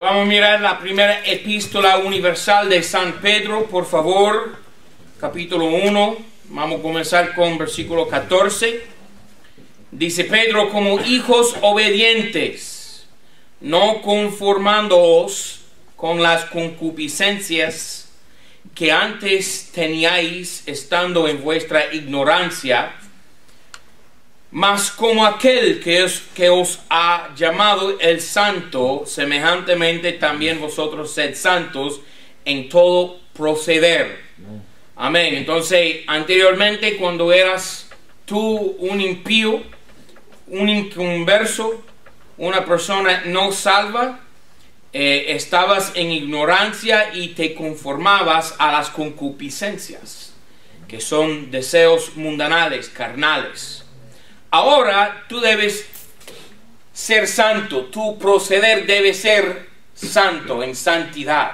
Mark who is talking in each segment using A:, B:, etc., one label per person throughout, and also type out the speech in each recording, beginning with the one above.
A: Vamos a mirar la primera epístola universal de San Pedro, por favor, capítulo 1. Vamos a comenzar con versículo 14. Dice Pedro: como hijos obedientes, no conformándoos con las concupiscencias que antes teníais estando en vuestra ignorancia, mas como aquel que os ha llamado el santo, semejantemente también vosotros sed santos en todo proceder. Amén. Entonces, anteriormente, cuando eras tú un impío, un inconverso, una persona no salva, estabas en ignorancia y te conformabas a las concupiscencias, que son deseos mundanales, carnales. Ahora tú debes ser santo, tu proceder debe ser santo, en santidad.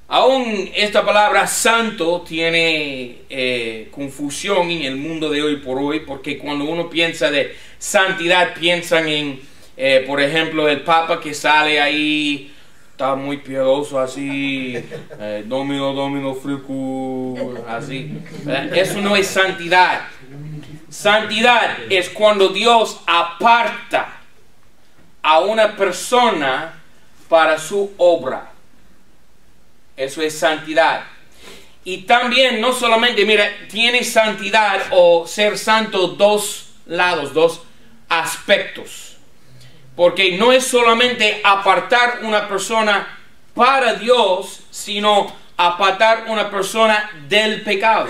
A: Aún esta palabra santo tiene confusión en el mundo de hoy por hoy, porque cuando uno piensa de santidad, piensan en, por ejemplo, el Papa que sale ahí, está muy piadoso así, domino, frico, así. Eso no es santidad. Santidad es cuando Dios aparta a una persona para su obra. Eso es santidad. Y también, no solamente, mira, tiene santidad o ser santo dos lados, dos aspectos. Porque no es solamente apartar una persona para Dios, sino apartar una persona del pecado.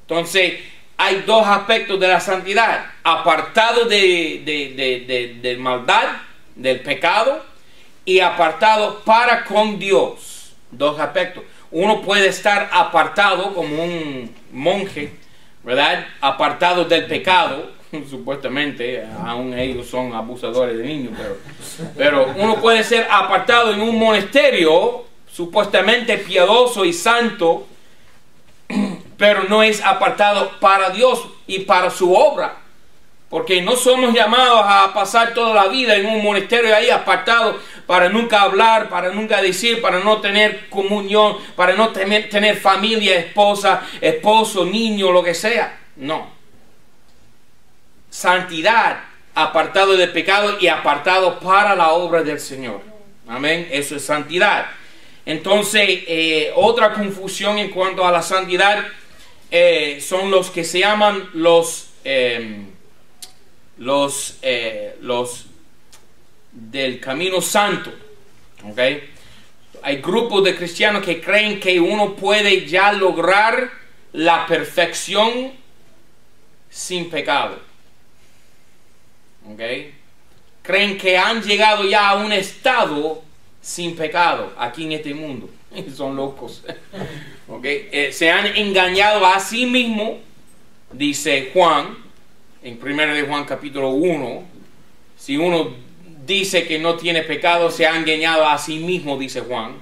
A: Entonces, hay dos aspectos de la santidad: apartado de maldad, del pecado, y apartado para con Dios. Dos aspectos. Uno puede estar apartado como un monje, ¿verdad? Apartado del pecado, supuestamente, aún ellos son abusadores de niños, pero uno puede ser apartado en un monasterio, supuestamente piadoso y santo, pero no es apartado para Dios y para su obra. Porque no somos llamados a pasar toda la vida en un monasterio ahí apartado para nunca hablar, para nunca decir, para no tener comunión, para no tener familia, esposa, esposo, niño, lo que sea. No. Santidad, apartado del pecado y apartado para la obra del Señor. Amén. Eso es santidad. Entonces, otra confusión en cuanto a la santidad son los que se llaman los del camino santo. ¿Okay? Hay grupos de cristianos que creen que uno puede ya lograr la perfección sin pecado. ¿Okay? Creen que han llegado ya a un estado sin pecado aquí en este mundo. Son locos. ¿Okay? Se han engañado a sí mismos, dice Juan, en 1 de Juan capítulo 1. Si uno dice que no tiene pecado, se ha engañado a sí mismo, dice Juan.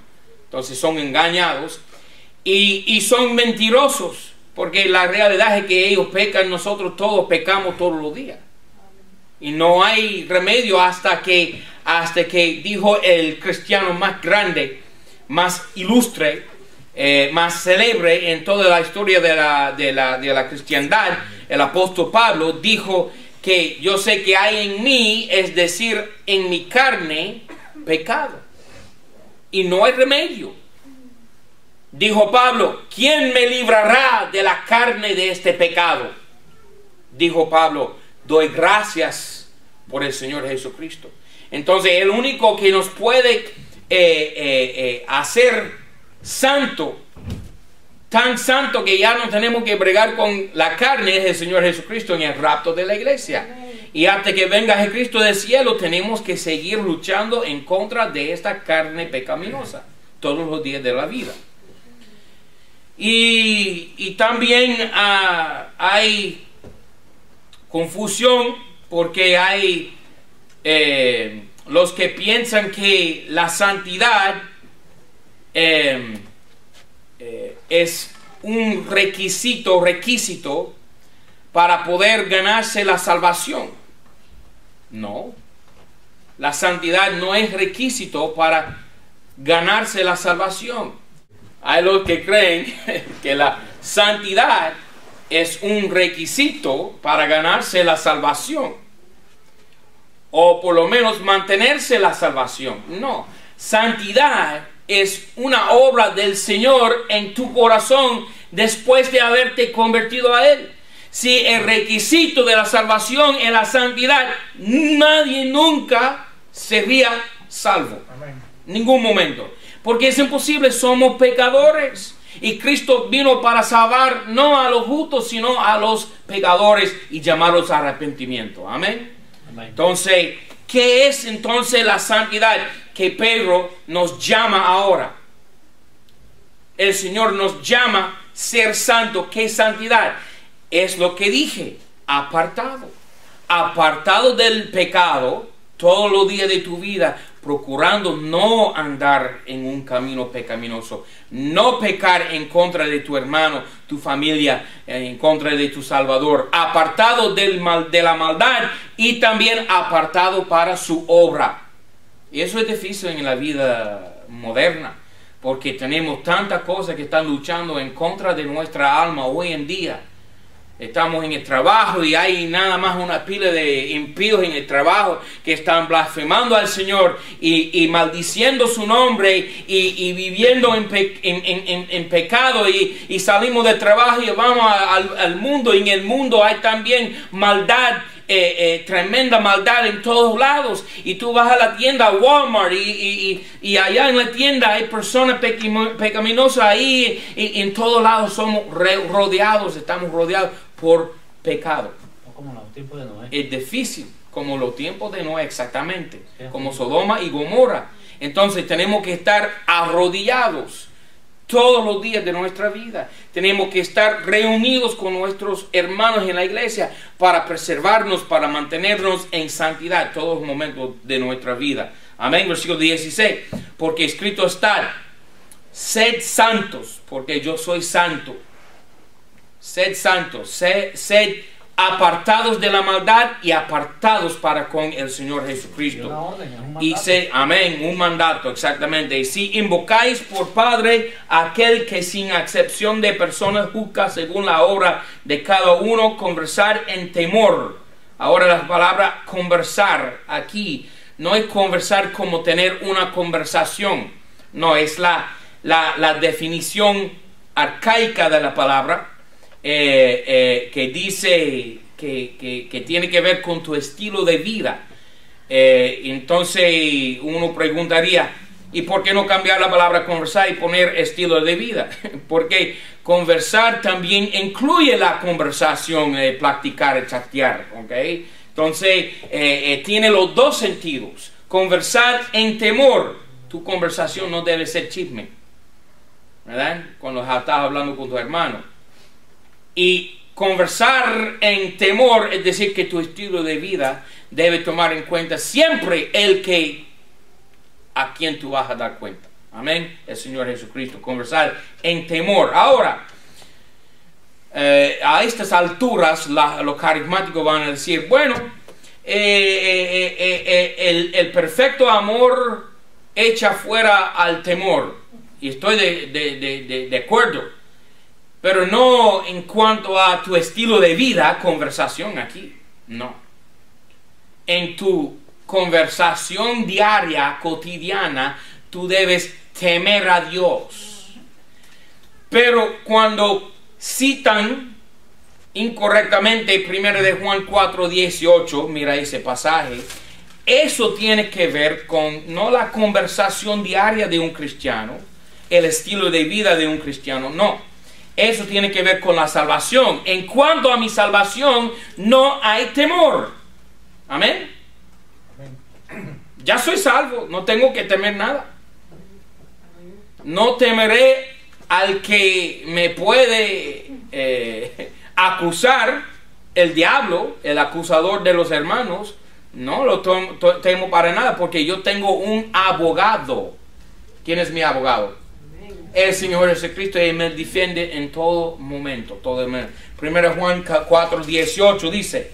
A: Entonces son engañados y son mentirosos, porque la realidad es que ellos pecan, nosotros todos pecamos todos los días. Y no hay remedio hasta que dijo el cristiano más grande, más ilustre, más célebre en toda la historia de la cristiandad, el apóstol Pablo, dijo que yo sé que hay en mí, es decir, en mi carne, pecado. Y no hay remedio. Dijo Pablo: ¿quién me librará de la carne de este pecado? Dijo Pablo: doy gracias por el Señor Jesucristo. Entonces, el único que nos puede hacer santo, tan santo que ya no tenemos que bregar con la carne, es el Señor Jesucristo en el rapto de la iglesia. Y hasta que venga Jesucristo del cielo, tenemos que seguir luchando en contra de esta carne pecaminosa todos los días de la vida. Y también hay confusión, porque hay los que piensan que la santidad es un requisito para poder ganarse la salvación. No. la santidad no es requisito para ganarse la salvación. Hay los que creen que la santidad es un requisito para ganarse la salvación, o por lo menos mantenerse la salvación. No, santidad es una obra del Señor en tu corazón después de haberte convertido a Él. Si el requisito de la salvación es la santidad, nadie nunca sería salvo. Amén. Ningún momento. Porque es imposible, somos pecadores. Y Cristo vino para salvar no a los justos, sino a los pecadores y llamarlos a arrepentimiento. Amén. Amén. Entonces, ¿qué es entonces la santidad que Pedro nos llama ahora? El Señor nos llama a ser santo. ¿Qué santidad? Es lo que dije, apartado. Apartado del pecado todos los días de tu vida, procurando no andar en un camino pecaminoso, no pecar en contra de tu hermano, tu familia, en contra de tu Salvador, apartado de la maldad y también apartado para su obra. Y eso es difícil en la vida moderna, porque tenemos tantas cosas que están luchando en contra de nuestra alma hoy en día. Estamos en el trabajo y hay nada más una pila de impíos en el trabajo que están blasfemando al Señor y maldiciendo su nombre y viviendo en pecado, y salimos del trabajo y vamos al mundo, y en el mundo hay también maldad, tremenda maldad en todos lados. Y tú vas a la tienda, a Walmart, y allá en la tienda hay personas pecaminosas ahí, y en todos lados somos estamos rodeados por pecado.
B: Como los tiempos de Noé.
A: Es difícil, como los tiempos de Noé, exactamente, sí, como Sodoma y Gomorra. Entonces tenemos que estar arrodillados todos los días de nuestra vida. Tenemos que estar reunidos con nuestros hermanos en la iglesia para preservarnos, para mantenernos en santidad todos los momentos de nuestra vida. Amén. Versículo 16. Porque escrito está: sed santos, porque yo soy santo. Sed santos, sed apartados de la maldad y apartados para con el Señor Jesucristo. Y sed, amén, un mandato, exactamente. Y si invocáis por Padre aquel que sin acepción de personas juzga según la obra de cada uno, conversar en temor. Ahora la palabra conversar aquí no es conversar como tener una conversación. No, es la definición arcaica de la palabra. Que dice que tiene que ver con tu estilo de vida. Entonces uno preguntaría, ¿y por qué no cambiar la palabra conversar y poner estilo de vida? Porque conversar también incluye la conversación, practicar, chatear, ¿ok? Entonces tiene los dos sentidos. Conversar en temor. Tu conversación no debe ser chisme, ¿verdad? Cuando estás hablando con tu hermano. Y conversar en temor es decir que tu estilo de vida debe tomar en cuenta siempre a quien tú vas a dar cuenta. Amén. El Señor Jesucristo. Conversar en temor. Ahora, a estas alturas los carismáticos van a decir, bueno, el perfecto amor echa fuera al temor. Y estoy de acuerdo. Pero no en cuanto a tu estilo de vida, conversación aquí, no. En tu conversación diaria, cotidiana, tú debes temer a Dios. Pero cuando citan incorrectamente 1 de Juan 4:18, mira ese pasaje, eso tiene que ver con no la conversación diaria de un cristiano, el estilo de vida de un cristiano, no. Eso tiene que ver con la salvación. En cuanto a mi salvación, no hay temor. Amén. Ya soy salvo, no tengo que temer nada. No temeré al que me puede acusar, el diablo, el acusador de los hermanos. No lo temo para nada, porque yo tengo un abogado. ¿Quién es mi abogado? El Señor Jesucristo, y me defiende en todo momento, todo momento. 1 Juan 4:18 dice: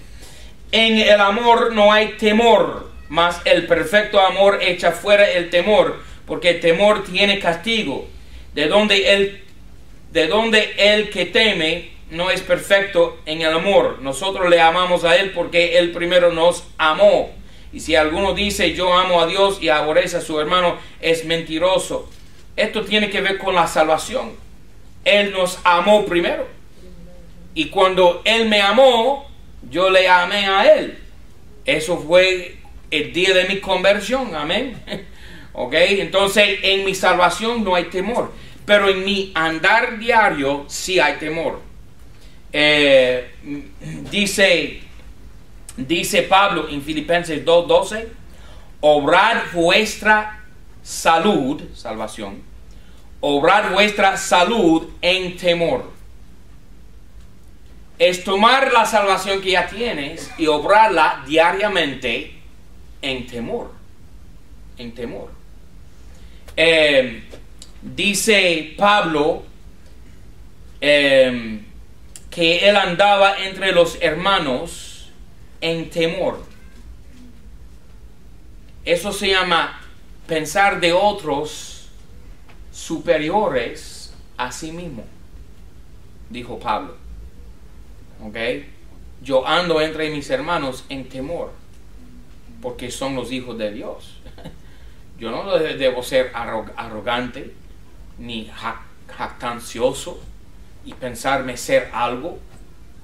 A: en el amor no hay temor, mas el perfecto amor echa fuera el temor, porque el temor tiene castigo, de donde el que teme no es perfecto en el amor. Nosotros le amamos a Él porque Él primero nos amó. Y si alguno dice yo amo a Dios y aborrece a su hermano, es mentiroso. Esto tiene que ver con la salvación. Él nos amó primero. Y cuando Él me amó, yo le amé a Él. Eso fue el día de mi conversión. Amén. Ok, entonces en mi salvación no hay temor. Pero en mi andar diario sí hay temor. Dice Pablo en Filipenses 2:12, obrad vuestra salud, salvación, obrad vuestra salud en temor. Es tomar la salvación que ya tienes y obrarla diariamente en temor. En temor. Dice Pablo que él andaba entre los hermanos en temor. Eso se llama pensar de otros superiores a sí mismo, dijo Pablo. ¿Ok? Yo ando entre mis hermanos en temor, porque son los hijos de Dios. Yo no debo ser arrogante, ni jactancioso, y pensarme ser algo,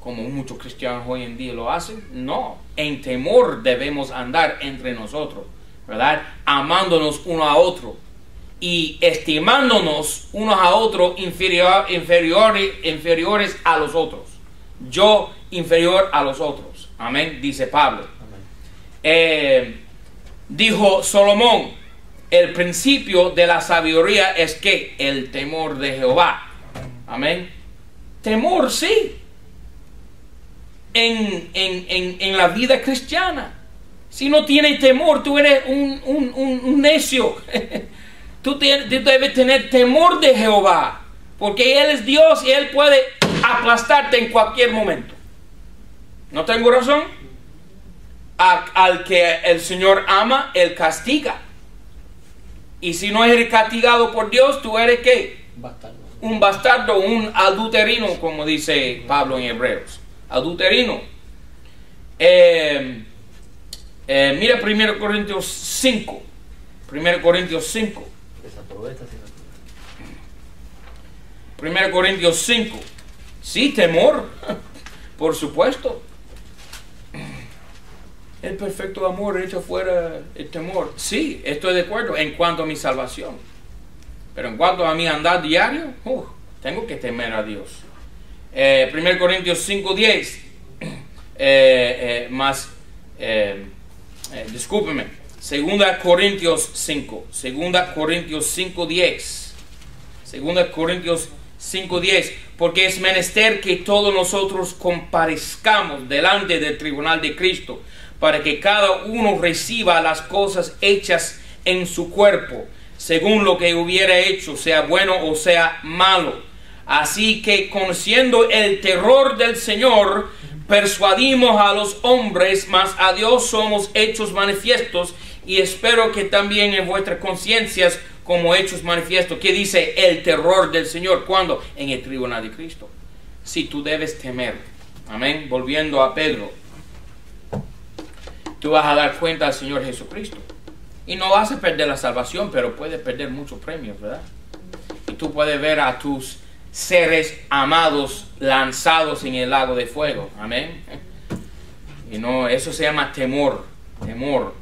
A: como muchos cristianos hoy en día lo hacen. No, en temor debemos andar entre nosotros, ¿verdad? Amándonos uno a otro y estimándonos unos a otros inferiores a los otros. Yo inferior a los otros. Amén, dice Pablo. Dijo Salomón, el principio de la sabiduría es que el temor de Jehová. Amén. Temor, sí. En la vida cristiana. Si no tienes temor, tú eres un necio. Tú debes tener temor de Jehová, porque Él es Dios y Él puede aplastarte en cualquier momento. ¿No tengo razón? Al que el Señor ama, Él castiga. Y si no eres castigado por Dios, tú eres ¿qué?
B: Bastardo.
A: Un bastardo, un adulterino, como dice Pablo en Hebreos. Adulterino. Mira 1 Corintios 5. 1 Corintios 5. 1 Corintios 5. Sí, temor. Por supuesto. El perfecto amor echa fuera el temor. Sí, estoy de acuerdo en cuanto a mi salvación. Pero en cuanto a mi andar diario, tengo que temer a Dios. 1 Corintios 5:10. Discúlpeme. 2 Corintios 5. 2 Corintios 5:10. 2 Corintios 5:10. Porque es menester que todos nosotros comparezcamos delante del tribunal de Cristo, para que cada uno reciba las cosas hechas en su cuerpo, según lo que hubiera hecho, sea bueno o sea malo. Así que, conociendo el terror del Señor, persuadimos a los hombres, mas a Dios somos hechos manifiestos, y espero que también en vuestras conciencias como hechos manifiestos. ¿Qué dice el terror del Señor? ¿Cuándo? En el tribunal de Cristo. Si tú debes temer. Amén. Volviendo a Pedro. Tú vas a dar cuenta al Señor Jesucristo. Y no vas a perder la salvación, pero puedes perder muchos premios, ¿verdad? Y tú puedes ver a tus seres amados lanzados en el lago de fuego. Amén. Y no, eso se llama temor. Temor.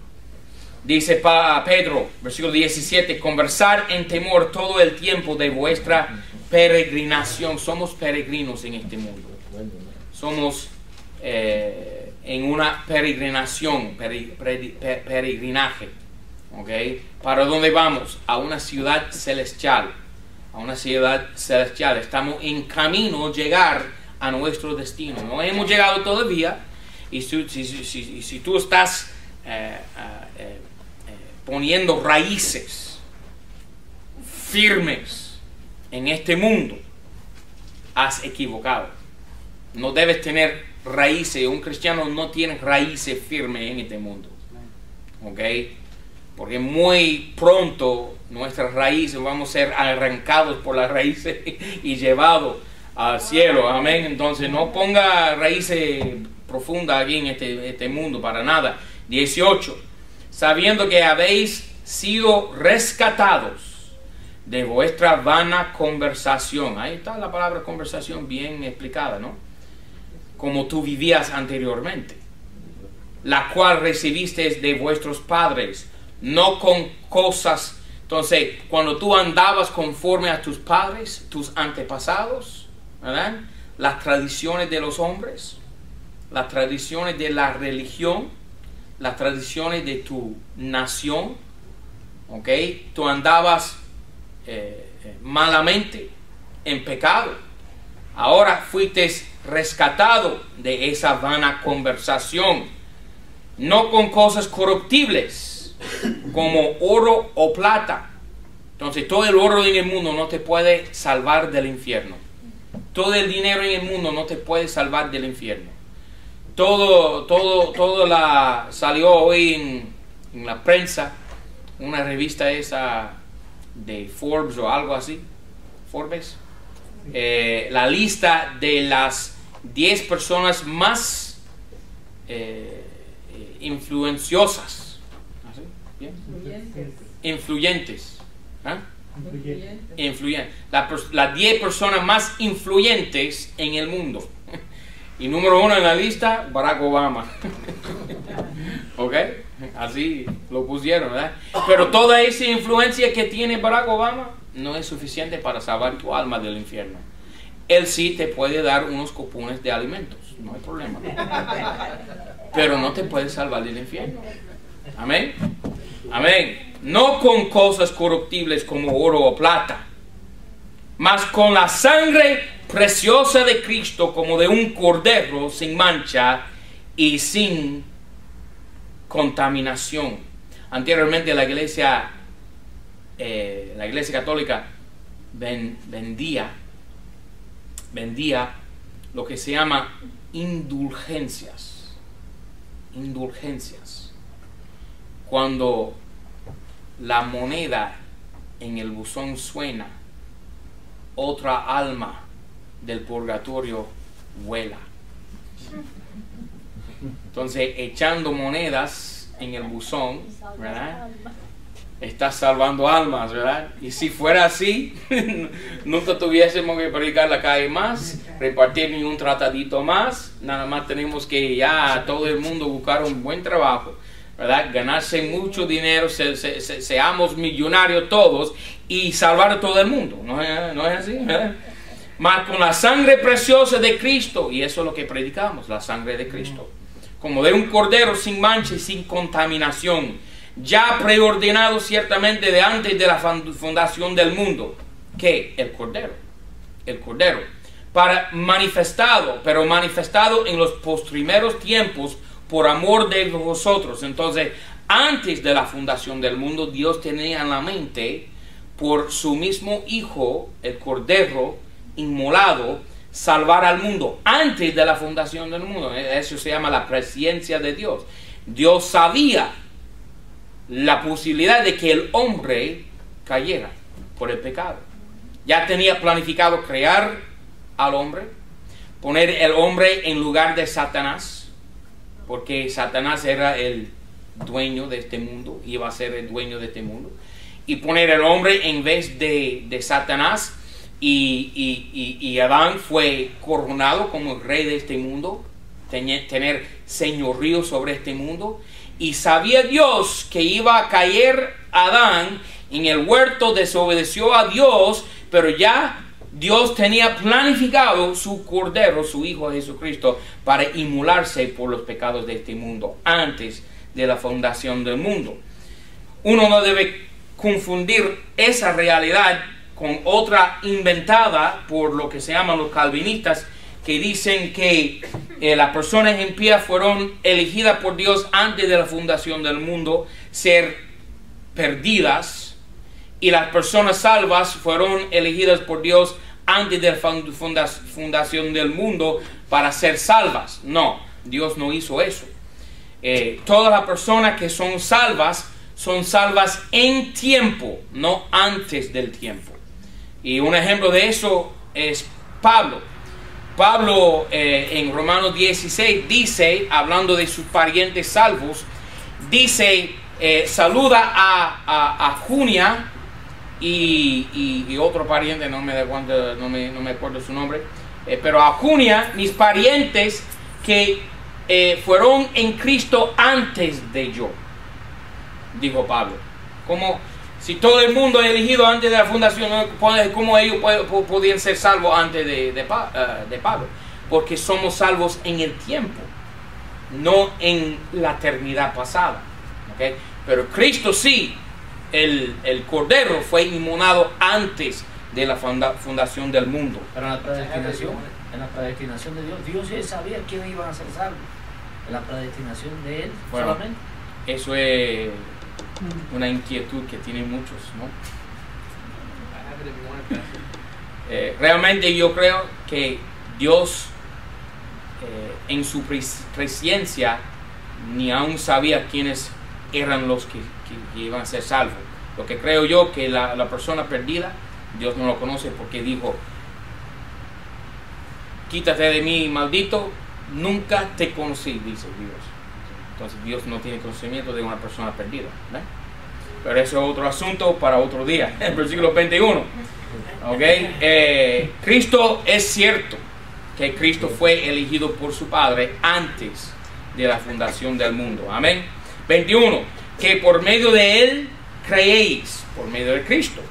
A: Dice Pedro, versículo 17, conversar en temor todo el tiempo de vuestra peregrinación. Somos peregrinos en este mundo. Somos en una peregrinación, peregrinaje. ¿Okay? ¿Para dónde vamos? A una ciudad celestial. A una ciudad celestial. Estamos en camino a llegar a nuestro destino. No hemos llegado todavía. Y si tú estás poniendo raíces firmes en este mundo, has equivocado. No debes tener raíces. Un cristiano no tiene raíces firmes en este mundo. ¿ok? Porque muy pronto nuestras raíces vamos a ser arrancados por las raíces y llevados al cielo, amén. Entonces no ponga raíces profundas aquí en este mundo para nada. 18, sabiendo que habéis sido rescatados de vuestra vana conversación. Ahí está la palabra conversación bien explicada, ¿no? Como tú vivías anteriormente, la cual recibiste de vuestros padres, no con cosas. Entonces, cuando tú andabas conforme a tus padres, tus antepasados, ¿verdad? Las tradiciones de los hombres, las tradiciones de la religión, las tradiciones de tu nación, ¿ok? Tú andabas malamente, en pecado. Ahora fuiste rescatado de esa vana conversación, no con cosas corruptibles, como oro o plata. Entonces, todo el oro en el mundo no te puede salvar del infierno. Todo el dinero en el mundo no te puede salvar del infierno. Todo salió hoy en la prensa, una revista esa de Forbes o algo así, Forbes, la lista de las 10 personas más influenciosas, ¿así? ¿Bien? Influyentes. ¿Ah? Influyentes. Las 10 personas más influyentes en el mundo. Y número 1 en la lista, Barack Obama. ¿Ok? Así lo pusieron, ¿verdad? Pero toda esa influencia que tiene Barack Obama no es suficiente para salvar tu alma del infierno. Él sí te puede dar unos cupones de alimentos, no hay problema. Pero no te puede salvar del infierno. Amén. Amén. No con cosas corruptibles como oro o plata, mas con la sangre preciosa de Cristo, como de un cordero sin mancha y sin contaminación. Anteriormente la iglesia católica vendía lo que se llama indulgencias. Cuando la moneda en el buzón suena, otra alma del purgatorio vuela. Entonces, echando monedas en el buzón, ¿verdad? Estás salvando almas, ¿verdad? Y si fuera así, nunca tuviésemos que predicar la calle más, repartir ni un tratadito más. Nada más tenemos que ya todo el mundo buscar un buen trabajo, ¿verdad? Ganarse mucho dinero, seamos millonarios todos y salvar a todo el mundo. ¿No es así? ¿Verdad? Mas con la sangre preciosa de Cristo, y eso es lo que predicamos, la sangre de Cristo, como de un cordero sin mancha y sin contaminación, ya preordenado ciertamente de antes de la fundación del mundo. ¿Qué? El cordero, pero manifestado en los postrimeros tiempos por amor de vosotros. Entonces, antes de la fundación del mundo, Dios tenía en la mente, por su mismo Hijo, el cordero inmolado, salvar al mundo antes de la fundación del mundo. Eso se llama la presciencia de Dios. Dios sabía la posibilidad de que el hombre cayera por el pecado. Ya tenía planificado crear al hombre, poner el hombre en lugar de Satanás, porque Satanás era el dueño de este mundo, iba a ser el dueño de este mundo, y poner el hombre en vez de Satanás. Y Adán fue coronado como el rey de este mundo, tener señorío sobre este mundo. Y sabía Dios que iba a caer Adán en el huerto, desobedeció a Dios, pero ya Dios tenía planificado su cordero, su Hijo Jesucristo, para inmolarse por los pecados de este mundo antes de la fundación del mundo. Uno no debe confundir esa realidad con otra inventada por lo que se llaman los calvinistas, que dicen que las personas impías fueron elegidas por Dios antes de la fundación del mundo, ser perdidas, y las personas salvas fueron elegidas por Dios antes de la fundación del mundo para ser salvas. No, Dios no hizo eso. todas las personas que son salvas en tiempo, no antes del tiempo. Y un ejemplo de eso es Pablo. Pablo en Romanos 16 dice, hablando de sus parientes salvos, dice, saluda a Junia y otro pariente, no me acuerdo su nombre, pero a Junia, mis parientes que fueron en Cristo antes de yo, dijo Pablo. Como si todo el mundo es elegido antes de la fundación, ¿cómo ellos podían ser salvos antes de Pablo? Porque somos salvos en el tiempo, no en la eternidad pasada. ¿Okay? Pero Cristo sí, el Cordero fue inmolado antes de la fundación del mundo.
B: Pero en la predestinación de Dios, Dios sí sabía quiénes iban a ser salvos. En la predestinación de Él,
A: bueno,
B: solamente.
A: Eso es una inquietud que tienen muchos, ¿no? Realmente yo creo que Dios en su presciencia ni aún sabía quiénes eran los que iban a ser salvos. Lo que creo yo que la persona perdida, Dios no lo conoce porque dijo, quítate de mí, maldito, nunca te conocí, dice Dios. Entonces Dios no tiene conocimiento de una persona perdida, ¿no? Pero eso es otro asunto para otro día. El versículo 21. ¿Okay? Cristo, es cierto que Cristo fue elegido por su Padre antes de la fundación del mundo. Amén. 21. Que por medio de Él creéis, por medio de Cristo,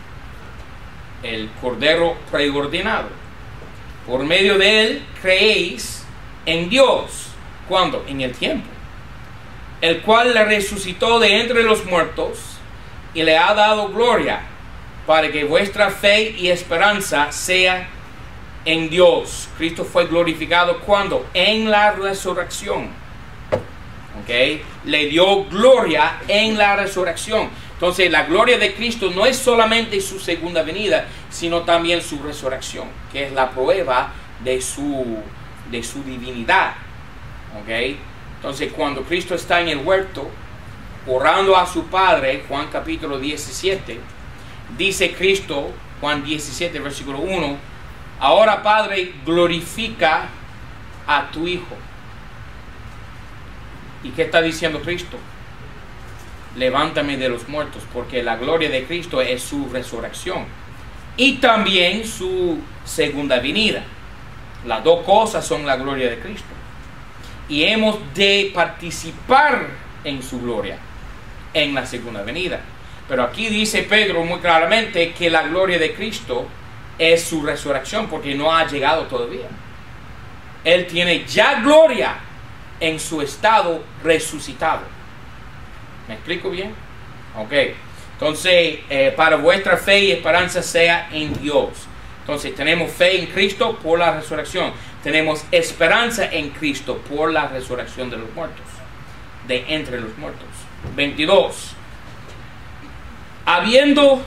A: el Cordero preordinado. Por medio de Él creéis en Dios. ¿Cuándo? En el tiempo. El cual le resucitó de entre los muertos y le ha dado gloria, para que vuestra fe y esperanza sea en Dios. Cristo fue glorificado ¿cuándo? En la resurrección. ¿Okay? Le dio gloria en la resurrección. Entonces la gloria de Cristo no es solamente su segunda venida, sino también su resurrección, que es la prueba de su divinidad. ¿Okay? Entonces cuando Cristo está en el huerto orando a su Padre, Juan capítulo 17, dice Cristo, Juan 17 versículo 1, ahora Padre, glorifica a tu Hijo. ¿Y qué está diciendo Cristo? Levántame de los muertos, porque la gloria de Cristo es su resurrección y también su segunda venida. Las dos cosas son la gloria de Cristo. Y hemos de participar en su gloria en la segunda venida. Pero aquí dice Pedro muy claramente que la gloria de Cristo es su resurrección, porque no ha llegado todavía. Él tiene ya gloria en su estado resucitado. ¿Me explico bien? Ok. Entonces, para vuestra fe y esperanza sea en Dios. Entonces, tenemos fe en Cristo por la resurrección. Tenemos esperanza en Cristo por la resurrección de los muertos, de entre los muertos. 22. Habiendo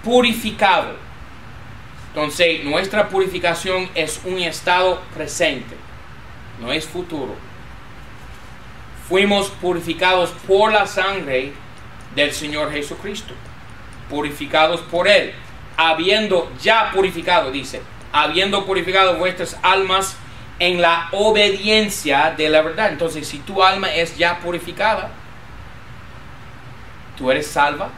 A: purificado. Entonces, nuestra purificación es un estado presente, no es futuro. Fuimos purificados por la sangre del Señor Jesucristo, purificados por Él, habiendo ya purificado, dice, habiendo purificado vuestras almas en la obediencia de la verdad. Entonces, si tu alma es ya purificada, tú eres salva.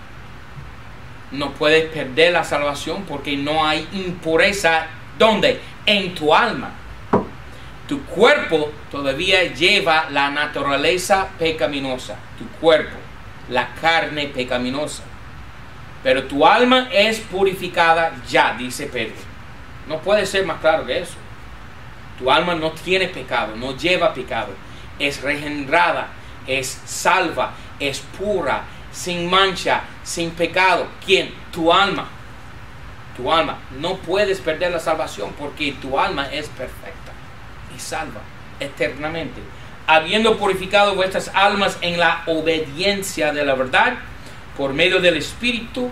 A: No puedes perder la salvación porque no hay impureza. ¿Dónde? En tu alma. Tu cuerpo todavía lleva la naturaleza pecaminosa. Tu cuerpo, la carne pecaminosa. Pero tu alma es purificada ya, dice Pedro. No puede ser más claro que eso. Tu alma no tiene pecado, no lleva pecado. Es regenerada, es salva, es pura, sin mancha, sin pecado. ¿Quién? Tu alma. Tu alma. No puedes perder la salvación porque tu alma es perfecta y salva eternamente. Habiendo purificado vuestras almas en la obediencia de la verdad, por medio del Espíritu,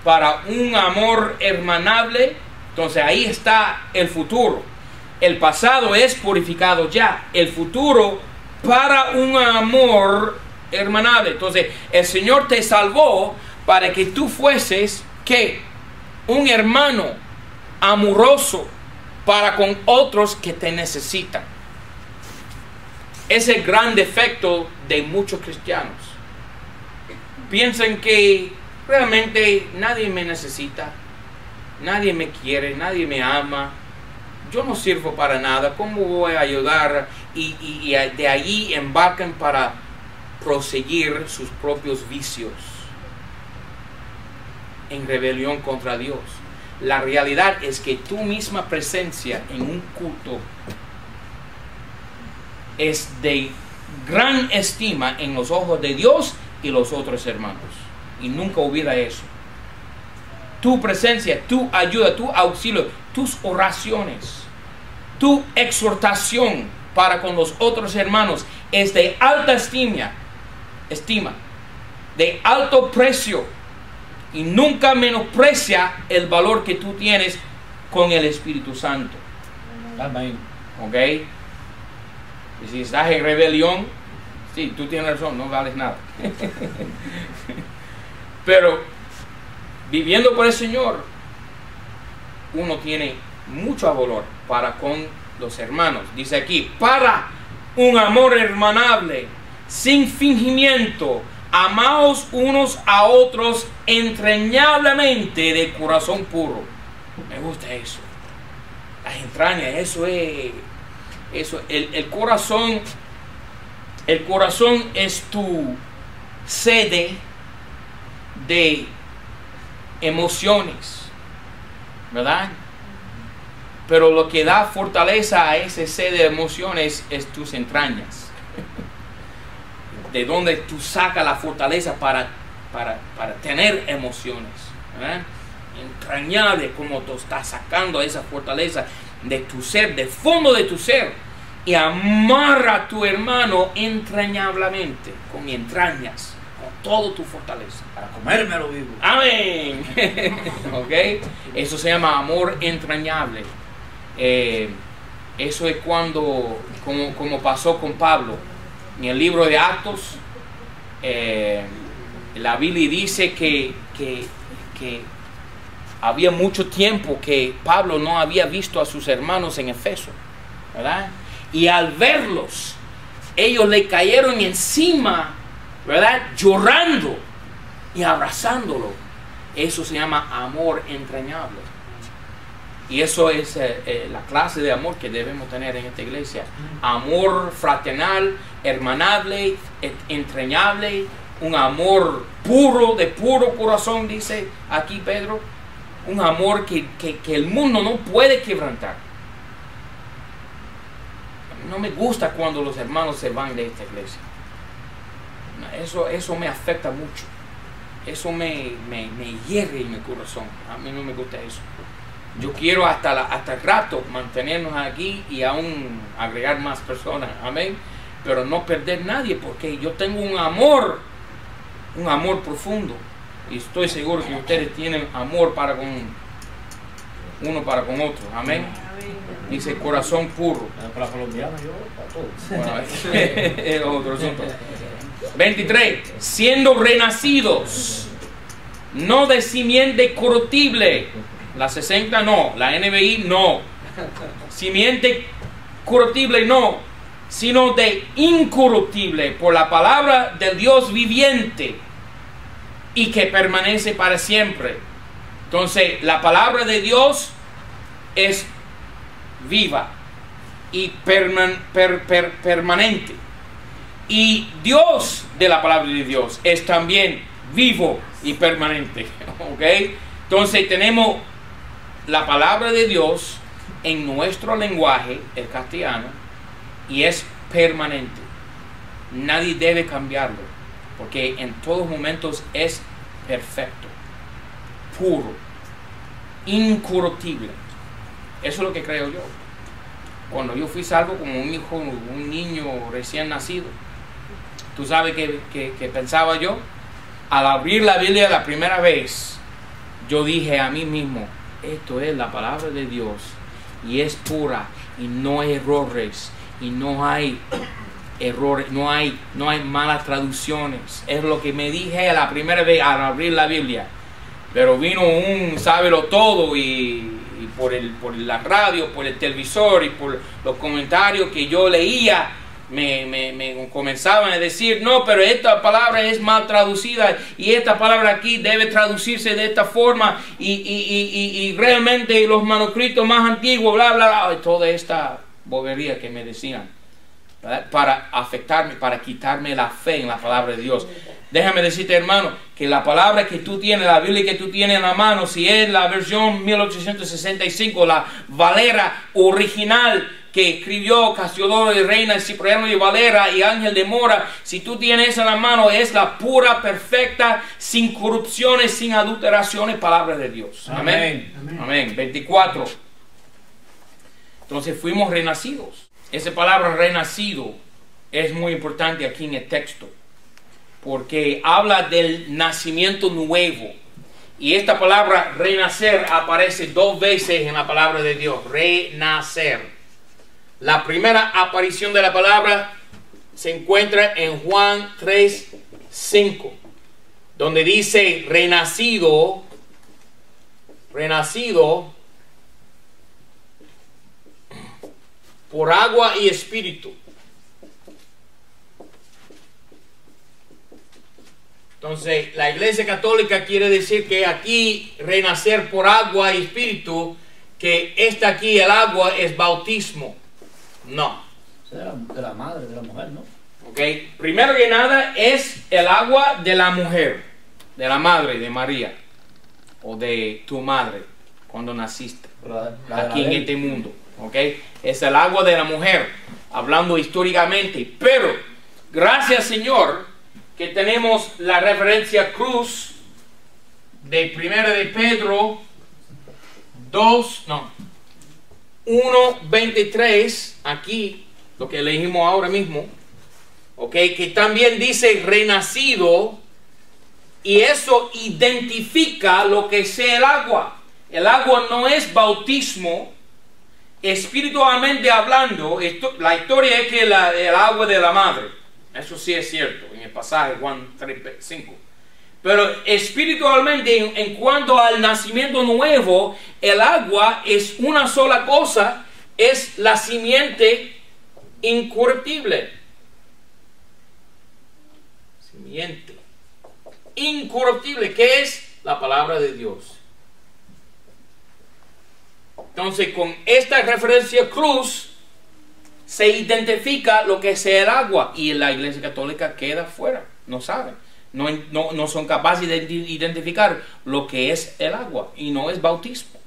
A: para un amor hermanable. Entonces ahí está el futuro. El pasado es purificado ya. El futuro para un amor hermanable. Entonces, el Señor te salvó para que tú fueses, ¿qué? Un hermano amoroso para con otros que te necesitan. Es el gran defecto de muchos cristianos. Piensan que realmente nadie me necesita, nadie me quiere, nadie me ama, yo no sirvo para nada, ¿cómo voy a ayudar? Y de allí embarcan para proseguir sus propios vicios en rebelión contra Dios. La realidad es que tu misma presencia en un culto es de gran estima en los ojos de Dios y los otros hermanos. Y nunca hubiera eso. Tu presencia, tu ayuda, tu auxilio, tus oraciones, tu exhortación para con los otros hermanos es de alta estima, de alto precio, y nunca menosprecia el valor que tú tienes con el Espíritu Santo.
B: Amén.
A: ¿Ok? Y si estás en rebelión, sí, tú tienes razón, no vales nada. Pero viviendo por el Señor, uno tiene mucho valor para con los hermanos. Dice aquí, para un amor hermanable, sin fingimiento, amaos unos a otros entrañablemente de corazón puro. Me gusta eso. Las entrañas, eso es... El corazón es tu sede de emociones, ¿verdad? Pero lo que da fortaleza a ese sede de emociones es tus entrañas. De donde tú sacas la fortaleza para tener emociones, ¿verdad? Entrañable, como tú estás sacando esa fortaleza de tu ser, del fondo de tu ser, y amarra a tu hermano entrañablemente, con entrañas, con toda tu fortaleza.
B: Para comérmelo vivo.
A: Amén. ¿Ok? Eso se llama amor entrañable. Eso es cuando, como pasó con Pablo, en el libro de Actos, la Biblia dice que había mucho tiempo que Pablo no había visto a sus hermanos en Efeso, ¿verdad? Y al verlos, ellos le cayeron encima, ¿verdad? Llorando y abrazándolo. Eso se llama amor entrañable. Y eso es la clase de amor que debemos tener en esta iglesia. Amor fraternal, hermanable, entrañable, un amor puro, de puro corazón, dice aquí Pedro. Un amor que el mundo no puede quebrantar. No me gusta cuando los hermanos se van de esta iglesia. Eso me afecta mucho. Eso me hierve en mi corazón. A mí no me gusta eso. Yo quiero hasta el rato mantenernos aquí y aún agregar más personas. Amén. Pero no perder nadie, porque yo tengo un amor profundo. Y estoy seguro que ustedes tienen amor para con uno para con otro. Amén. Dice corazón puro.
B: Para la colombiana yo, para todos.
A: Bueno, es otro asunto. 23. Siendo renacidos, no de simiente corruptible. La 60 no, la NBI no. Simiente corruptible no, sino de incorruptible por la palabra del Dios viviente y que permanece para siempre. Entonces, la palabra de Dios es viva y permanente. Y Dios de la palabra de Dios es también vivo y permanente. ¿Ok? Entonces, tenemos la palabra de Dios en nuestro lenguaje, el castellano, y es permanente. Nadie debe cambiarlo, porque en todos momentos es perfecto, puro, incorruptible. Eso es lo que creo yo. Cuando yo fui salvo como un hijo, un niño recién nacido, ¿tú sabes qué pensaba yo? Al abrir la Biblia la primera vez, yo dije a mí mismo, esto es la palabra de Dios y es pura y no hay errores y no hay errores, no hay malas traducciones. Es lo que me dije la primera vez al abrir la Biblia. Pero vino un sábelo todo y por la radio, por el televisor y por los comentarios que yo leía, me comenzaban a decir, no, pero esta palabra es mal traducida y esta palabra aquí debe traducirse de esta forma y realmente los manuscritos más antiguos, bla, bla, bla, toda esta bobería que me decían, ¿verdad? Para afectarme, para quitarme la fe en la palabra de Dios. Déjame decirte, hermano, que la palabra que tú tienes, la Biblia que tú tienes en la mano, si es la versión 1865, la Valera original que escribió Casiodoro de Reina, Cipriano de Valera y Ángel de Mora, si tú tienes en la mano, es la pura, perfecta, sin corrupciones, sin adulteraciones, palabra de Dios. Amén. Amén. Amén. 24. Entonces fuimos renacidos. Esa palabra renacido es muy importante aquí en el texto, porque habla del nacimiento nuevo. Y esta palabra renacer aparece 2 veces en la palabra de Dios. Renacer. La primera aparición de la palabra se encuentra en Juan 3:5, donde dice renacido por agua y espíritu. Entonces, la Iglesia Católica quiere decir que aquí renacer por agua y espíritu, que aquí el agua es bautismo. No.
B: De la madre, de la mujer, ¿no?
A: Ok. Primero que nada es el agua de la mujer, de la madre de María, o de tu madre, cuando naciste, aquí en este mundo. Ok. Es el agua de la mujer, hablando históricamente. Pero, gracias Señor, que tenemos la referencia cruz de 1 de Pedro 1:23, aquí, lo que leímos ahora mismo, ok, que también dice renacido, y eso identifica lo que es el agua. El agua no es bautismo, espiritualmente hablando. La historia es que el agua de la madre, eso sí es cierto, en el pasaje Juan 3:5. Pero espiritualmente, en cuanto al nacimiento nuevo, el agua es una sola cosa, es la simiente incorruptible. Simiente incorruptible, que es la palabra de Dios. Entonces, con esta referencia cruz, se identifica lo que es el agua, y la Iglesia Católica queda fuera, no sabe. No son capaces de identificar lo que es el agua, y no es bautismo.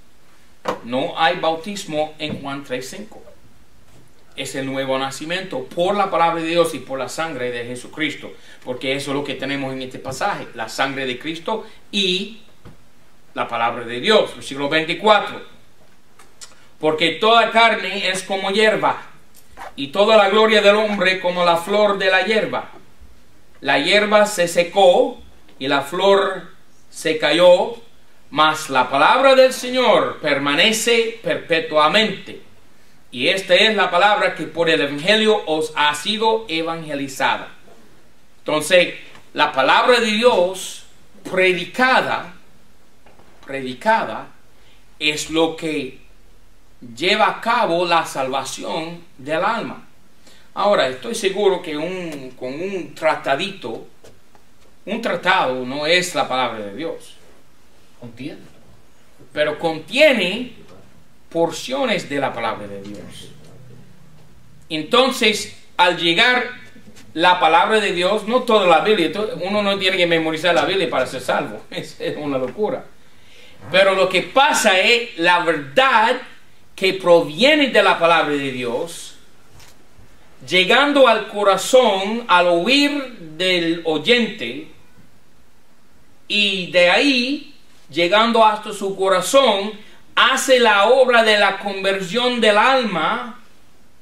A: No hay bautismo en Juan 3:5. Es el nuevo nacimiento por la palabra de Dios y por la sangre de Jesucristo, porque eso es lo que tenemos en este pasaje, la sangre de Cristo y la palabra de Dios. Versículo 24. Porque toda carne es como hierba, y toda la gloria del hombre como la flor de la hierba. La hierba se secó y la flor se cayó, mas la palabra del Señor permanece perpetuamente. Y esta es la palabra que por el Evangelio os ha sido evangelizada. Entonces, la palabra de Dios predicada es lo que lleva a cabo la salvación del alma. Ahora, estoy seguro que con un tratadito, un tratado no es la palabra de Dios.
B: Contiene.
A: Pero contiene porciones de la palabra de Dios. Entonces, al llegar la palabra de Dios, no toda la Biblia, uno no tiene que memorizar la Biblia para ser salvo. Es una locura. Pero lo que pasa es la verdad que proviene de la palabra de Dios, llegando al corazón al oír del oyente, y de ahí, llegando hasta su corazón, hace la obra de la conversión del alma,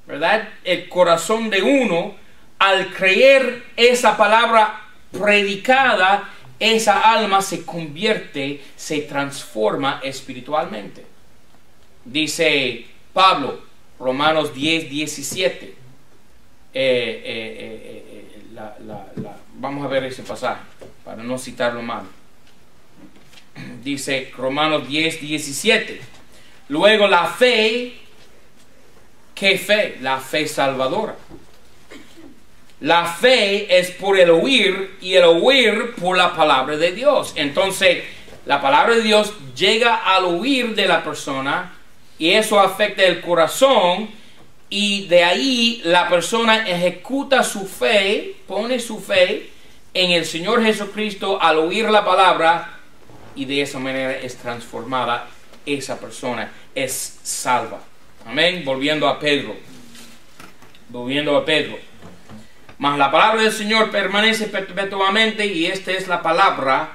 A: ¿verdad? El corazón de uno, al creer esa palabra predicada, esa alma se convierte, se transforma espiritualmente. Dice Pablo, Romanos 10:17. vamos a ver ese pasaje para no citarlo mal. Dice Romanos 10:17. Luego la fe, ¿qué fe? La fe salvadora. La fe es por el oír y el oír por la palabra de Dios. Entonces, la palabra de Dios llega al oír de la persona y eso afecta el corazón y de ahí la persona ejecuta su fe, pone su fe en el Señor Jesucristo al oír la palabra y de esa manera es transformada esa persona, es salva. Amén. Volviendo a Pedro. Mas la palabra del Señor permanece perpetuamente y esta es la palabra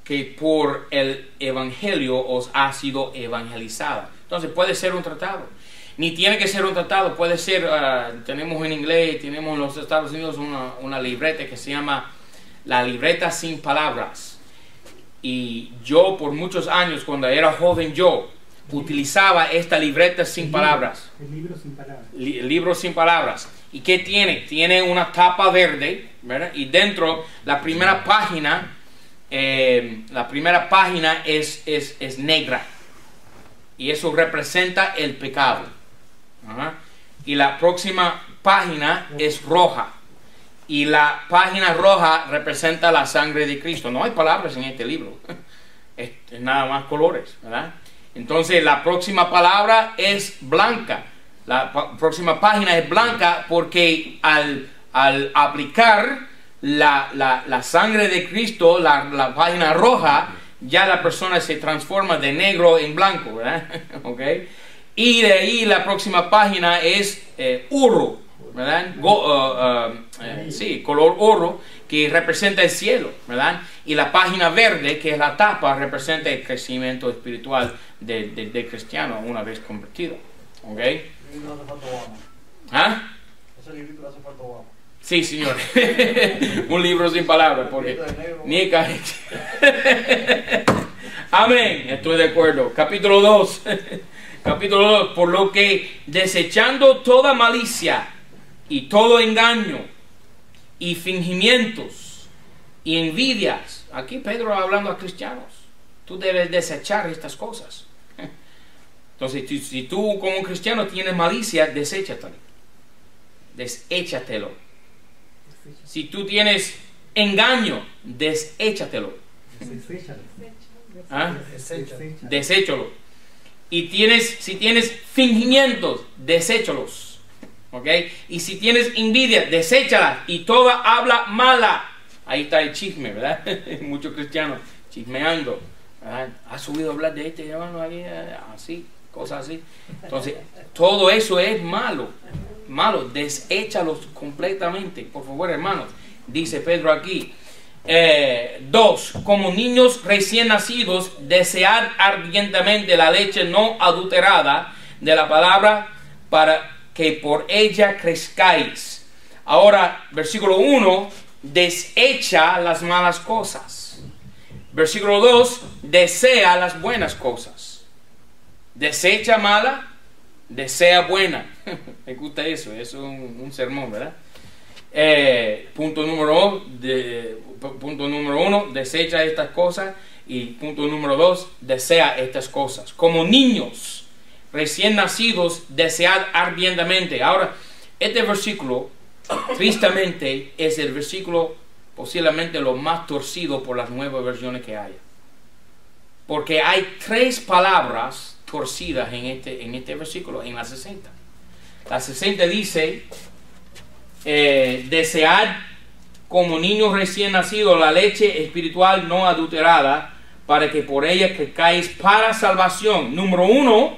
A: que por el evangelio os ha sido evangelizada. Entonces puede ser un tratado. Ni tiene que ser un tratado, puede ser, tenemos en inglés, tenemos en los Estados Unidos una libreta que se llama la libreta sin palabras. Y yo por muchos años, cuando era joven yo, utilizaba esta libreta sin palabras.
C: El libro sin palabras.
A: El libro sin palabras. ¿Y qué tiene? Tiene una tapa verde, ¿verdad? Y dentro, la primera página es negra. Y eso representa el pecado. Ajá. Y la próxima página es roja. Y la página roja representa la sangre de Cristo. No hay palabras en este libro. Es nada más colores, ¿verdad? Entonces la próxima palabra es blanca. La próxima página es blanca porque al aplicar la sangre de Cristo, la página roja, ya la persona se transforma de negro en blanco, ¿verdad? ¿Okay? Y de ahí la próxima página es oro, ¿verdad? Sí, color oro, que representa el cielo, ¿verdad? Y la página verde, que es la tapa, representa el crecimiento espiritual del cristiano una vez convertido. ¿Ok? ¿Ah?
D: Ese librito hace falta Obama.
A: Sí, señor. Un libro sin palabras, porque ni cae. Amén. Estoy de acuerdo. Capítulo 2. Capítulo 2. Por lo que desechando toda malicia y todo engaño y fingimientos y envidias. Aquí Pedro hablando a cristianos. Tú debes desechar estas cosas. Entonces, si tú como cristiano tienes malicia, deséchatelo. Deséchatelo. Si tú tienes engaño, deséchatelo. ¿Ah? Deséchalo. Y si tienes fingimientos, deséchalos. ¿Ok? Y si tienes envidia, deséchala. Y toda habla mala. Ahí está el chisme, ¿verdad? Muchos cristianos chismeando. ¿Verdad? ¿Has oído hablar de este hermano ahí? Así, cosas así. Entonces, todo eso es malo. Malo, deséchalos completamente. Por favor, hermanos. Dice Pedro aquí. 2. Como niños recién nacidos, desead ardientemente la leche no adulterada de la palabra para que por ella crezcáis. Ahora, versículo 1, desecha las malas cosas. Versículo 2, desea las buenas cosas. Desecha mala, desea buena. Me gusta eso, es un sermón, ¿verdad? Punto número 1, desecha estas cosas. Y punto número 2, desea estas cosas. Como niños recién nacidos, desead ardientemente. Ahora, este versículo, tristemente, es el versículo posiblemente lo más torcido por las nuevas versiones que haya. Porque hay 3 palabras torcidas en este versículo, en la 60. La 60 dice, desead como niños recién nacidos la leche espiritual no adulterada, para que por ella crezcáis para salvación. Número 1,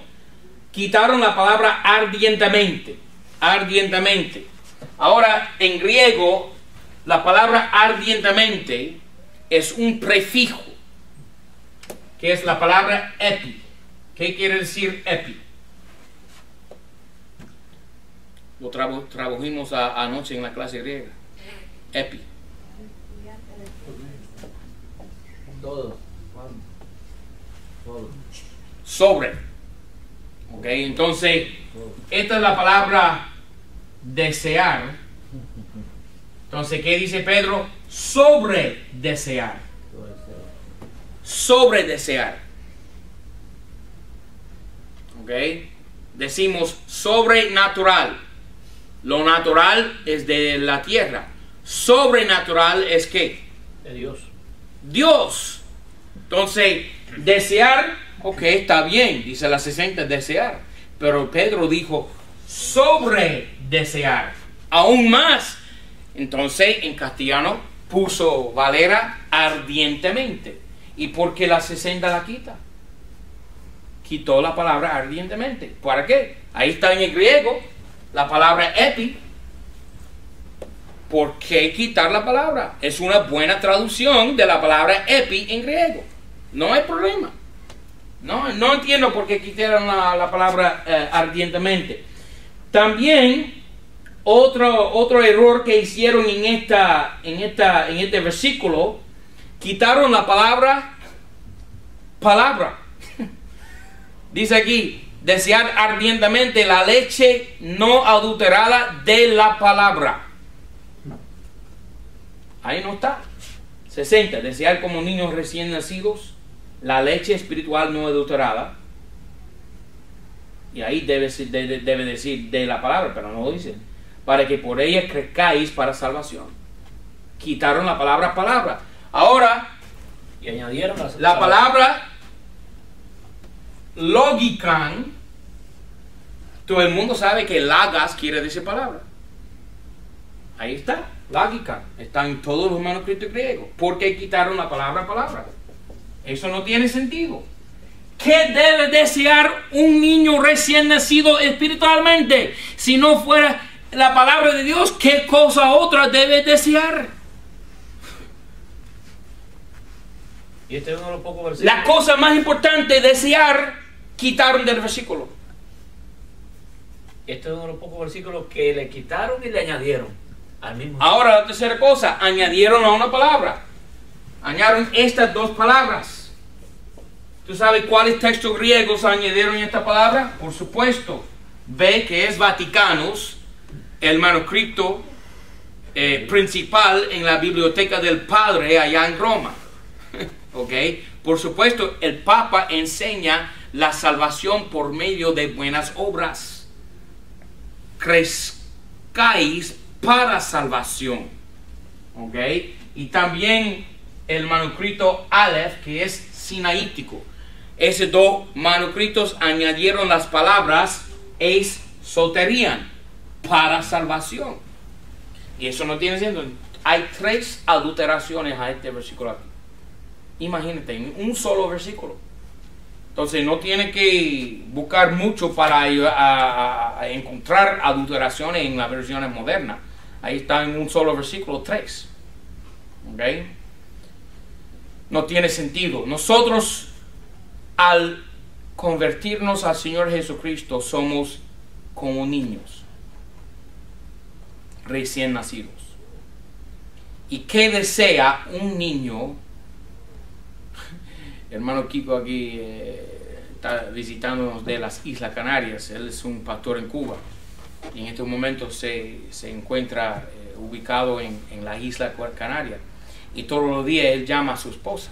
A: quitaron la palabra ardientemente. Ardientemente. Ahora, en griego, la palabra ardientemente es un prefijo, que es la palabra epi. ¿Qué quiere decir epi? Lo tradujimos anoche en la clase griega. Epi.
B: Todo.
A: Sobre. Ok, entonces, esta es la palabra desear. Entonces, ¿qué dice Pedro? Sobre desear. Sobre desear. ¿Ok? Decimos sobrenatural. Lo natural es de la tierra. Sobrenatural es ¿qué?
B: De Dios.
A: Dios. Entonces, desear, ok, está bien, dice la 60, desear. Pero Pedro dijo sobre desear. Aún más. Entonces, en castellano puso Valera ardientemente. ¿Y por qué la 60 la quita? Quitó la palabra ardientemente. ¿Para qué? Ahí está en el griego la palabra epi. ¿Por qué quitar la palabra? Es una buena traducción de la palabra epi en griego. No hay problema. No entiendo por qué quitaron la palabra ardientemente. También otro error que hicieron en este versículo, quitaron la palabra. Dice aquí, desear ardientemente la leche no adulterada de la palabra. Ahí no está. 60. Desear como niños recién nacidos la leche espiritual no adulterada. Y ahí debe decir de la palabra, pero no lo dice. Para que por ella crezcáis para salvación. Quitaron la palabra. Ahora,
B: y añadieron
A: la palabra logican. Todo el mundo sabe que lagas quiere decir palabra. Ahí está, lógica. Está en todos los manuscritos griegos. ¿Por qué quitaron la palabra? Eso no tiene sentido. ¿Qué debe desear un niño recién nacido espiritualmente? Si no fuera la palabra de Dios, ¿qué cosa otra debe desear?
B: Y este es uno de los pocos versículos.
A: La cosa más importante, desear, quitaron del versículo.
B: Este es uno de los pocos versículos que le quitaron y le añadieron al mismo tiempo.
A: Ahora, la tercera cosa, añadieron a una palabra. Añadieron estas dos palabras. ¿Tú sabes cuáles textos griegos añadieron esta palabra? Por supuesto, ve que es Vaticanus, el manuscrito principal en la biblioteca del Padre allá en Roma. ¿Ok? Por supuesto, el Papa enseña la salvación por medio de buenas obras. Crezcáis para salvación. ¿Ok? Y también el manuscrito Aleph, que es sinaítico. Esos dos manuscritos añadieron las palabras eis soterian, para salvación. Y eso no tiene sentido. Hay 3 adulteraciones a este versículo aquí. Imagínate, en un solo versículo. Entonces no tiene que buscar mucho para a encontrar adulteraciones en las versiones modernas. Ahí está en un solo versículo 3. ¿Ok? No tiene sentido. Nosotros, al convertirnos al Señor Jesucristo, somos como niños recién nacidos. ¿Y qué desea un niño? Hermano Kiko aquí está visitándonos de las Islas Canarias. Él es un pastor en Cuba y en estos momentos se encuentra ubicado en las Islas Canarias, y todos los días él llama a su esposa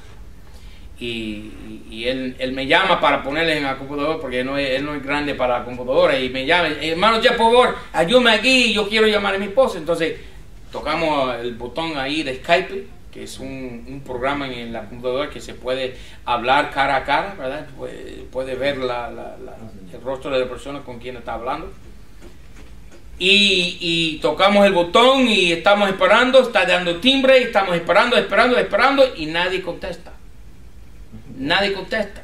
A: y él me llama para ponerle en la computadora, porque él no es grande para la computadora, y me llama: hermano, ya por favor, ayúdame aquí, yo quiero llamar a mi esposa. Entonces tocamos el botón ahí de Skype, que es un programa en la computadora que se puede hablar cara a cara, ¿verdad? Puede ver el rostro de la persona con quien está hablando. Y tocamos el botón y estamos esperando, está dando timbre, y estamos esperando, y nadie contesta. Nadie contesta.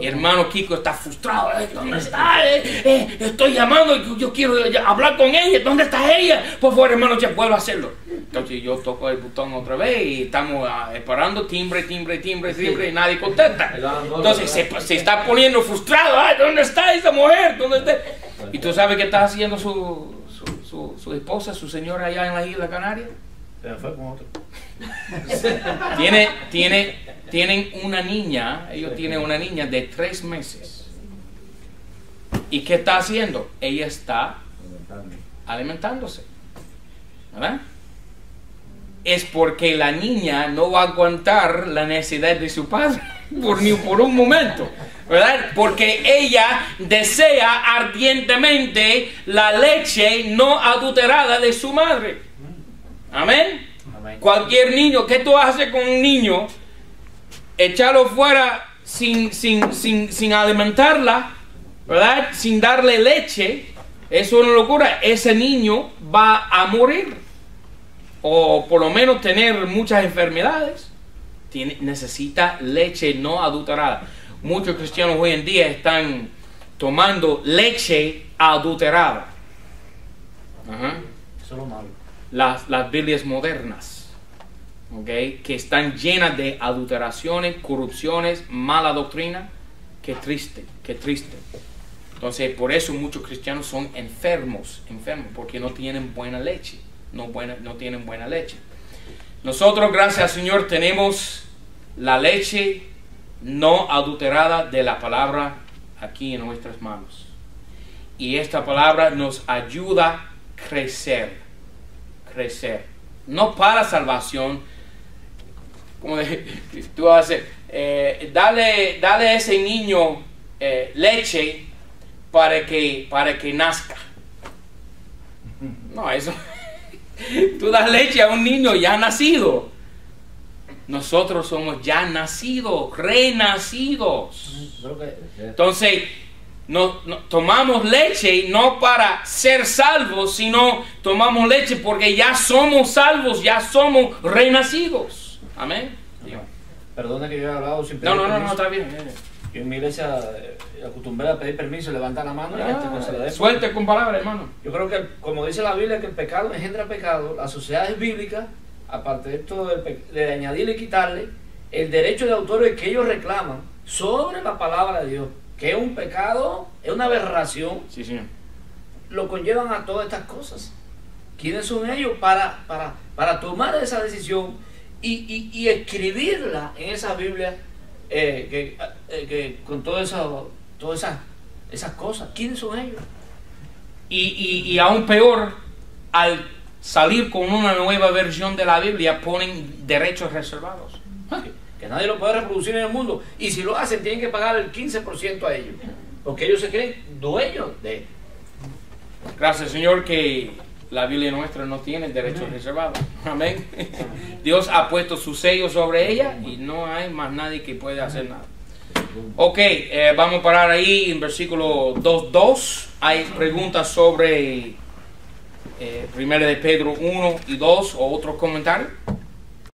A: Y hermano Kiko está frustrado. ¿Dónde está? Estoy llamando, yo quiero hablar con ella. ¿Dónde está ella? Por favor, hermano, ya vuelva a hacerlo. Entonces yo toco el botón otra vez y estamos esperando, timbre, y nadie contesta. Entonces se está poniendo frustrado. Ay, ¿dónde está esa mujer? ¿Dónde está? Y tú sabes qué está haciendo su esposa, su señora allá en la Isla Canaria.
B: Se fue con otro.
A: Tienen una niña. Ellos tienen una niña de 3 meses. ¿Y qué está haciendo? Ella está alimentándose, ¿verdad? Es porque la niña no va a aguantar la necesidad de su padre ni por un momento, ¿verdad? Porque ella desea ardientemente la leche no adulterada de su madre. Amén.
B: Amén.
A: Cualquier niño, ¿qué tú haces con un niño? Echarlo fuera sin alimentarla, ¿verdad? Sin darle leche. Eso es una locura. Ese niño va a morir, o por lo menos tener muchas enfermedades. Necesita leche no adulterada. Muchos cristianos hoy en día están tomando leche adulterada. Ajá.
B: Eso es lo malo.
A: Las Biblias modernas, ¿okay? Que están llenas de adulteraciones, corrupciones, mala doctrina. Qué triste, qué triste. Entonces, por eso muchos cristianos son enfermos, porque no tienen buena leche, no tienen buena leche. Nosotros, gracias al Señor, tenemos la leche no adulterada de la palabra aquí en nuestras manos. Y esta palabra nos ayuda a crecer. No para salvación, como tú haces, dale a ese niño leche para que nazca. No, eso. Tú das leche a un niño ya nacido. Nosotros somos ya nacidos, renacidos. Entonces, no tomamos leche no para ser salvos, sino tomamos leche porque ya somos salvos, ya somos renacidos. Amén.
B: Perdona que yo he hablado sin pedir
A: No,
B: permiso.
A: está bien.
B: Yo en mi iglesia acostumbré a pedir permiso, levantar la mano y no se la den.
A: Suelte con palabras, hermano.
B: Yo creo que, como dice la Biblia, que el pecado engendra pecado. Las sociedades bíblicas, aparte de esto de añadirle y quitarle, el derecho de autor es que ellos reclaman sobre la palabra de Dios, que es un pecado, es una aberración.
A: Sí, señor.
B: Lo conllevan a todas estas cosas. ¿Quiénes son ellos para tomar esa decisión y escribirla en esa Biblia con todas esas cosas? ¿Quiénes son ellos?
A: Y aún peor, al salir con una nueva versión de la Biblia, ponen derechos reservados.
B: Que nadie lo puede reproducir en el mundo. Y si lo hacen, tienen que pagar el 15% a ellos. Porque ellos se creen dueños de.
A: Gracias, Señor, que la Biblia nuestra no tiene derechos reservados. Amén. Dios ha puesto su sello sobre ella y no hay más nadie que pueda hacer nada. Ok, vamos a parar ahí en versículo 2.2. Hay preguntas sobre 1 de Pedro 1 y 2 o otros comentarios.